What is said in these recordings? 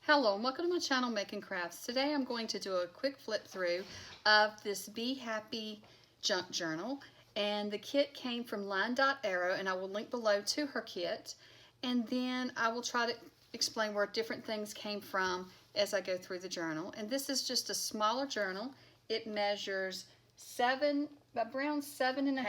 Hello and welcome to my channel Making Crafts. Today I'm going to do a quick flip through of this Be Happy junk journal, and the kit came from Linedotarrow, and I will link below to her kit, and then I will try to explain where different things came from as I go through the journal. And this is just a smaller journal. It measures around 7.5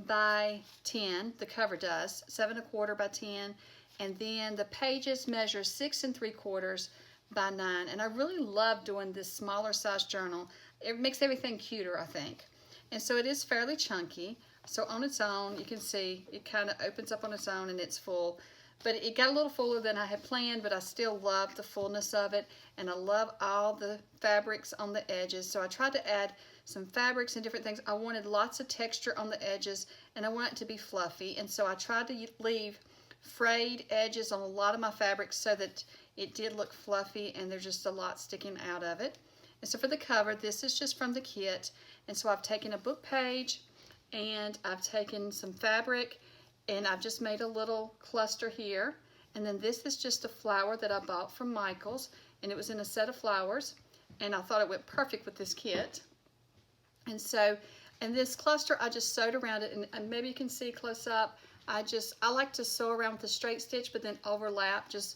by 10, the cover does, 7.25 by 10, and then the pages measure 6 3/4 by 9. And I really love doing this smaller size journal. It makes everything cuter, I think. And so it is fairly chunky. So on its own, you can see it kind of opens up on its own and it's full. But it got a little fuller than I had planned, but I still love the fullness of it. And I love all the fabrics on the edges. So I tried to add some fabrics and different things. I wanted lots of texture on the edges, and I want it to be fluffy. And so I tried to leave frayed edges on a lot of my fabrics so that it did look fluffy, and there's just a lot sticking out of it. And so for the cover, this is just from the kit. And so I've taken a book page, and I've taken some fabric, and I've just made a little cluster here. And then this is just a flower that I bought from Michael's, and it was in a set of flowers, and I thought it went perfect with this kit. And so, and this cluster I just sewed around it, and maybe you can see close up, I like to sew around with a straight stitch, but then overlap, just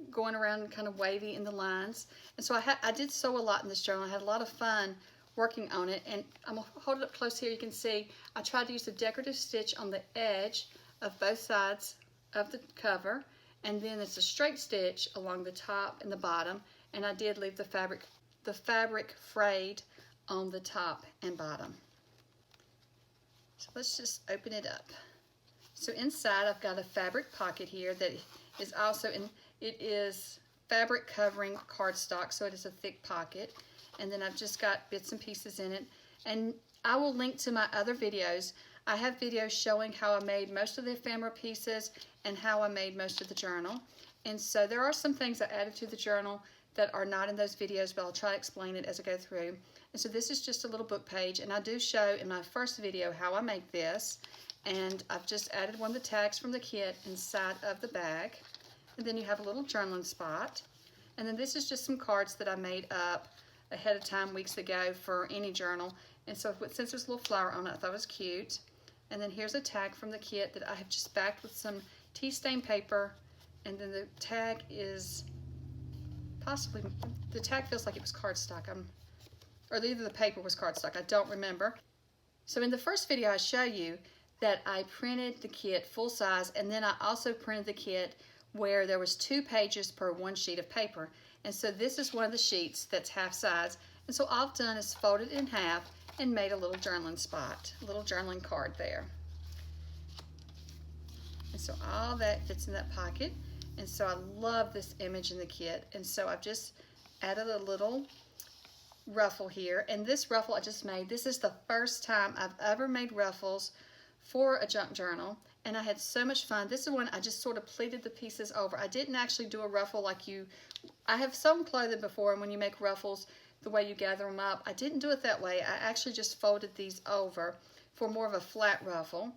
going around kind of wavy in the lines. And so I did sew a lot in this journal. I had a lot of fun working on it, and I'm gonna hold it up close here. You can see I tried to use a decorative stitch on the edge of both sides of the cover, and then it's a straight stitch along the top and the bottom, and I did leave the fabric frayed on the top and bottom. So let's just open it up. So inside I've got a fabric pocket here that is also it is fabric covering cardstock, so it is a thick pocket. And then I've just got bits and pieces in it. And I will link to my other videos. I have videos showing how I made most of the ephemera pieces and how I made most of the journal. And so there are some things I added to the journal that are not in those videos, but I'll try to explain it as I go through. And so this is just a little book page, and I do show in my first video how I make this. And I've just added one of the tags from the kit inside of the bag. And then you have a little journaling spot. And then this is just some cards that I made up ahead of time weeks ago for any journal. And so since there's a little flower on it, I thought it was cute. And then here's a tag from the kit that I have just backed with some tea stain paper. And then the tag is possibly, the tag feels like it was cardstock. Or either the paper was cardstock, I don't remember. So in the first video I show you that I printed the kit full size, and then I also printed the kit where there was 2 pages per 1 sheet of paper. And so this is one of the sheets that's half size. And so all I've done is folded it in half and made a little journaling spot, a little journaling card there. And so all that fits in that pocket. And so I love this image in the kit. And so I've just added a little ruffle here. And this ruffle I just made, this is the first time I've ever made ruffles for a junk journal, and I had so much fun. This is one I just sort of pleated the pieces over. I didn't actually do a ruffle like I have sewn clothing before, and when you make ruffles, the way you gather them up, I didn't do it that way. I actually just folded these over for more of a flat ruffle,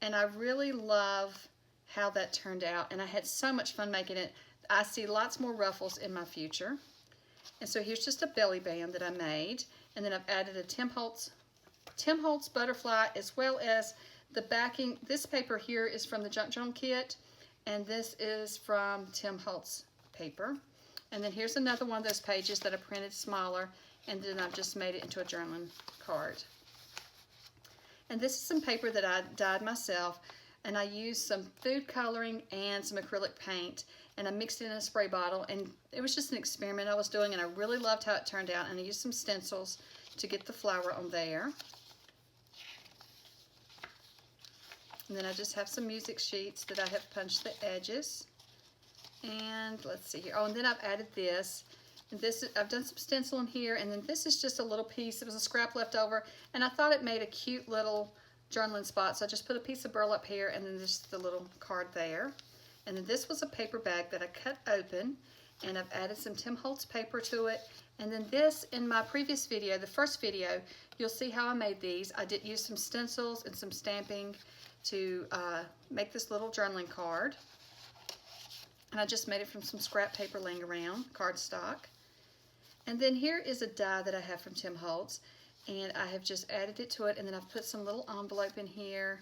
and I really love how that turned out, and I had so much fun making it. I see lots more ruffles in my future. And so here's just a belly band that I made, and then I've added a Tim Holtz butterfly, as well as the backing. This paper here is from the junk journal kit, and this is from Tim Holtz paper. And then here's another one of those pages that I printed smaller, and then I've just made it into a journaling card. And this is some paper that I dyed myself, and I used some food coloring and some acrylic paint, and I mixed it in a spray bottle, and it was just an experiment I was doing, and I really loved how it turned out. And I used some stencils to get the flower on there. And then I just have some music sheets that I have punched the edges. And let's see here. Oh, and then I've added this. And I've done some stenciling here. And then this is just a little piece. It was a scrap left over. And I thought it made a cute little journaling spot. So I just put a piece of burlap here, and then just the little card there. And then this was a paper bag that I cut open. And I've added some Tim Holtz paper to it. And then this, in my previous video, the first video, you'll see how I made these. I did use some stencils and some stamping to make this little journaling card. And I just made it from some scrap paper laying around, cardstock. And then here is a die that I have from Tim Holtz, and I have just added it to it, and then I've put some little envelope in here.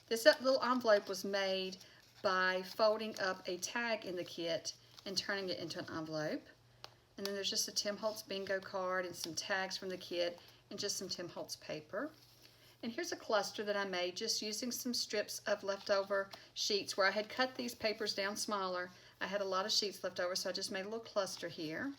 This little envelope was made by folding up a tag in the kit and turning it into an envelope. And then there's just a Tim Holtz bingo card and some tags from the kit and just some Tim Holtz paper. And here's a cluster that I made just using some strips of leftover sheets where I had cut these papers down smaller. I had a lot of sheets left over, so I just made a little cluster here.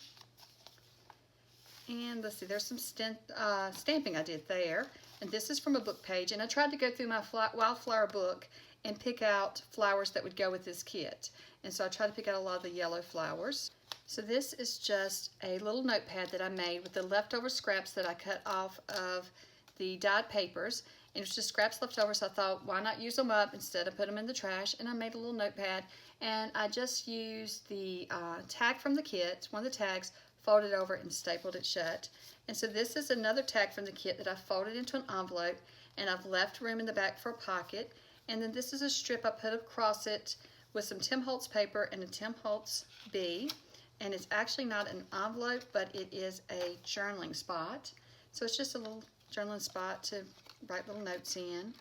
And let's see, there's some stamping I did there. And this is from a book page. And I tried to go through my wildflower book and pick out flowers that would go with this kit. And so I tried to pick out a lot of the yellow flowers. So this is just a little notepad that I made with the leftover scraps that I cut off of the dyed papers. And it was just scraps left over, so I thought, why not use them up instead of put them in the trash? And I made a little notepad, and I just used the tag from the kit, one of the tags, folded over and stapled it shut. And so this is another tag from the kit that I folded into an envelope, and I've left room in the back for a pocket. And then this is a strip I put across it with some Tim Holtz paper and a Tim Holtz bee. And it's actually not an envelope, but it is a journaling spot. So it's just a little journaling spot to write little notes in.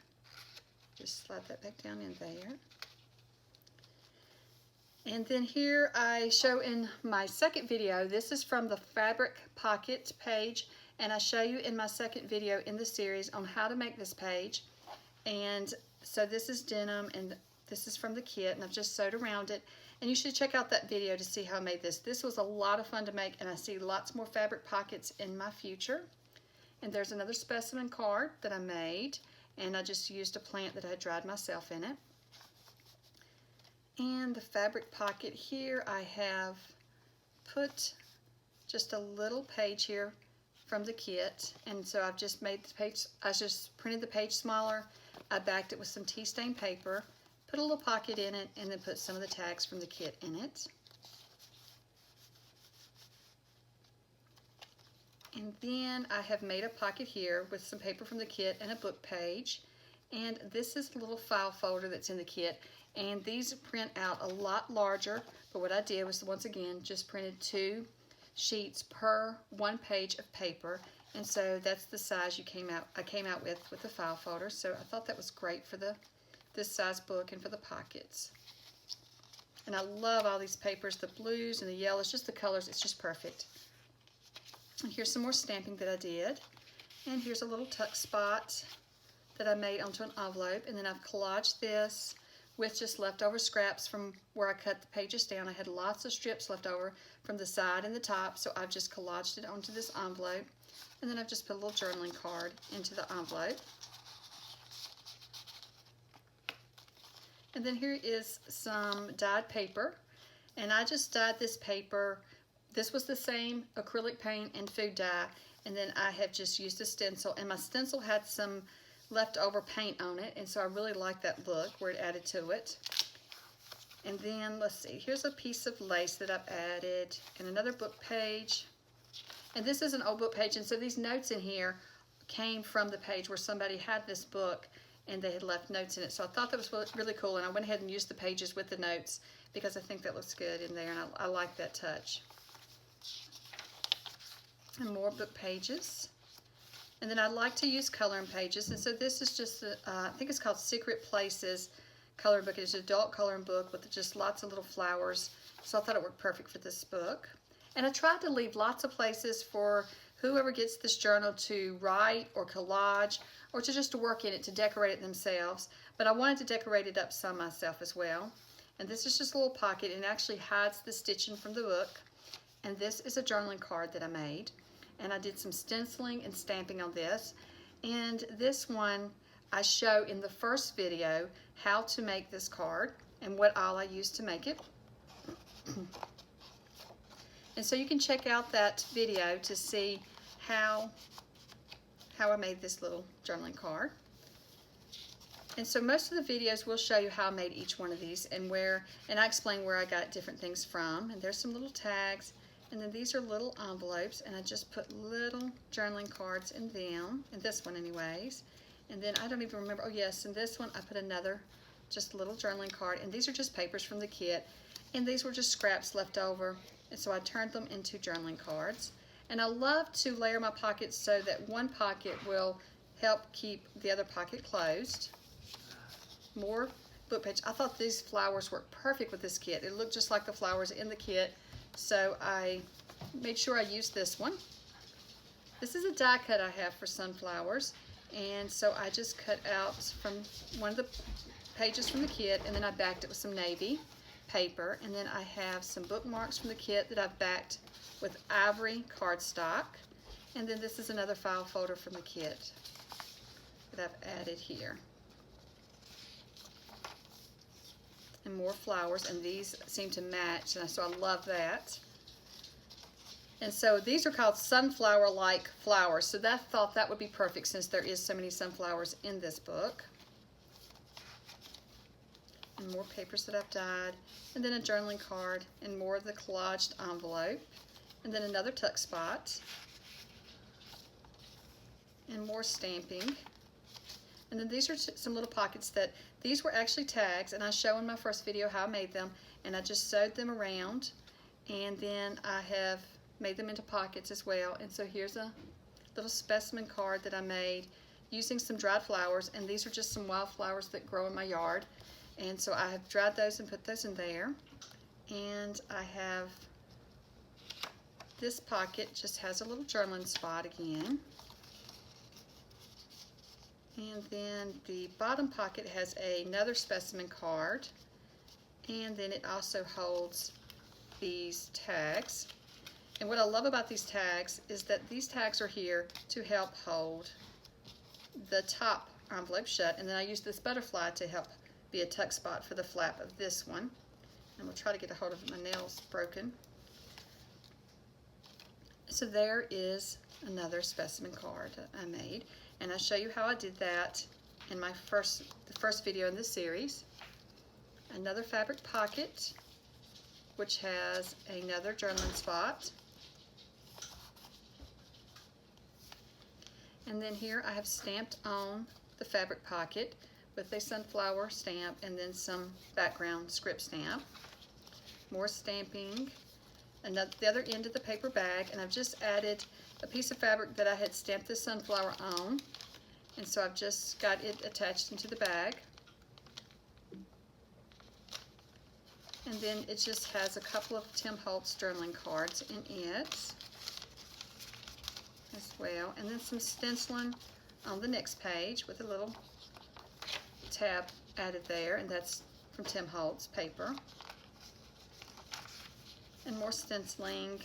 Just slide that back down in there. And then here I show in my second video, this is from the fabric pocket page, and I show you in my second video in the series on how to make this page. And so this is denim, and this is from the kit, and I've just sewed around it. And you should check out that video to see how I made this. This was a lot of fun to make, and I see lots more fabric pockets in my future. And there's another specimen card that I made, and I just used a plant that I had dried myself in it. And the fabric pocket here, I have put just a little page here from the kit, and so I've just made the page, I just printed the page smaller, I backed it with some tea stain paper, put a little pocket in it, and then put some of the tags from the kit in it. And then I have made a pocket here with some paper from the kit and a book page. And this is a little file folder that's in the kit. And these print out a lot larger, but what I did was, once again, just printed 2 sheets per 1 page of paper. And so that's the size I came out with the file folder. So I thought that was great for this size book and for the pockets. And I love all these papers, the blues and the yellows, just the colors, it's just perfect. And here's some more stamping that I did. And here's a little tuck spot that I made onto an envelope. And then I've collaged this with just leftover scraps from where I cut the pages down. I had lots of strips left over from the side and the top, so I've just collaged it onto this envelope. And then I've just put a little journaling card into the envelope. And then here is some dyed paper. And I just dyed this paper. This was the same acrylic paint and food dye, and then I have just used a stencil, and my stencil had some leftover paint on it, and so I really like that look where it added to it. And then let's see, here's a piece of lace that I've added, and another book page. And this is an old book page, and so these notes in here came from the page where somebody had this book and they had left notes in it. So I thought that was really cool, and I went ahead and used the pages with the notes because I think that looks good in there, and I like that touch. And more book pages. And then I like to use coloring pages, and so this is just, I think it's called Secret Places coloring book. It's an adult coloring book with just lots of little flowers, so I thought it worked perfect for this book. And I tried to leave lots of places for whoever gets this journal to write or collage or to just work in it, to decorate it themselves, but I wanted to decorate it up some myself as well. And this is just a little pocket, and it actually hides the stitching from the book. And this is a journaling card that I made. And I did some stenciling and stamping on this. And this one I show in the first video how to make this card and what all I used to make it. And so you can check out that video to see how I made this little journaling card. And so most of the videos will show you how I made each one of these and I explain where I got different things from. And there's some little tags. And then these are little envelopes, and I just put little journaling cards in them, in this one anyways. And then I don't even remember, oh yes, in this one I put another just little journaling card, and these are just papers from the kit. And these were just scraps left over, and so I turned them into journaling cards. And I love to layer my pockets so that one pocket will help keep the other pocket closed. More book page. I thought these flowers worked perfect with this kit. It looked just like the flowers in the kit, so I made sure I used this one. This is a die cut I have for sunflowers, and so I just cut out from one of the pages from the kit, and then I backed it with some navy paper, and then I have some bookmarks from the kit that I've backed with ivory cardstock, and then this is another file folder from the kit that I've added here. And more flowers, and these seem to match, and so I love that. And so these are called sunflower-like flowers, so I thought that would be perfect since there is so many sunflowers in this book. And more papers that I've dyed, and then a journaling card, and more of the collaged envelope, and then another tuck spot, and more stamping. And then these are some little pockets that, these were actually tags, and I show in my first video how I made them, and I just sewed them around, and then I have made them into pockets as well. And so here's a little specimen card that I made using some dried flowers, and these are just some wildflowers that grow in my yard. And so I have dried those and put those in there. And I have this pocket, just has a little journaling spot again. And then the bottom pocket has another specimen card. And then it also holds these tags. And what I love about these tags is that these tags are here to help hold the top envelope shut. And then I use this butterfly to help be a tuck spot for the flap of this one. And we'll try to get a hold of my nails broken. So there is another specimen card that I made, and I'll show you how I did that in my the first video in this series. Another fabric pocket, which has another journaling spot. And then here I have stamped on the fabric pocket with a sunflower stamp and then some background script stamp. More stamping, the other end of the paper bag, and I've just added a piece of fabric that I had stamped the sunflower on, and so I've just got it attached into the bag. And then it just has a couple of Tim Holtz journaling cards in it as well, and then some stenciling on the next page with a little tab added there, and that's from Tim Holtz paper. And more stenciling.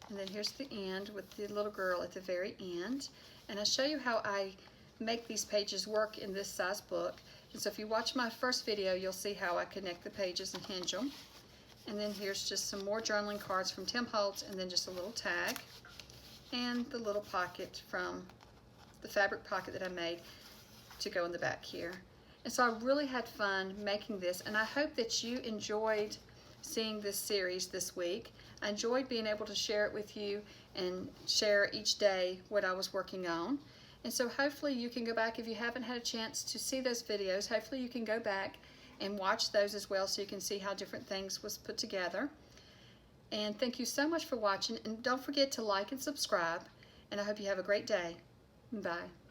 And then here's the end with the little girl at the very end. And I'll show you how I make these pages work in this size book. And so if you watch my first video, you'll see how I connect the pages and hinge them. And then here's just some more journaling cards from Tim Holtz, and then just a little tag. And the little pocket from the fabric pocket that I made to go in the back here. And so I really had fun making this, and I hope that you enjoyed seeing this series this week. I enjoyed being able to share it with you and share each day what I was working on. And so hopefully you can go back, if you haven't had a chance to see those videos, hopefully you can go back and watch those as well so you can see how different things was put together. And thank you so much for watching, and don't forget to like and subscribe, and I hope you have a great day. Bye.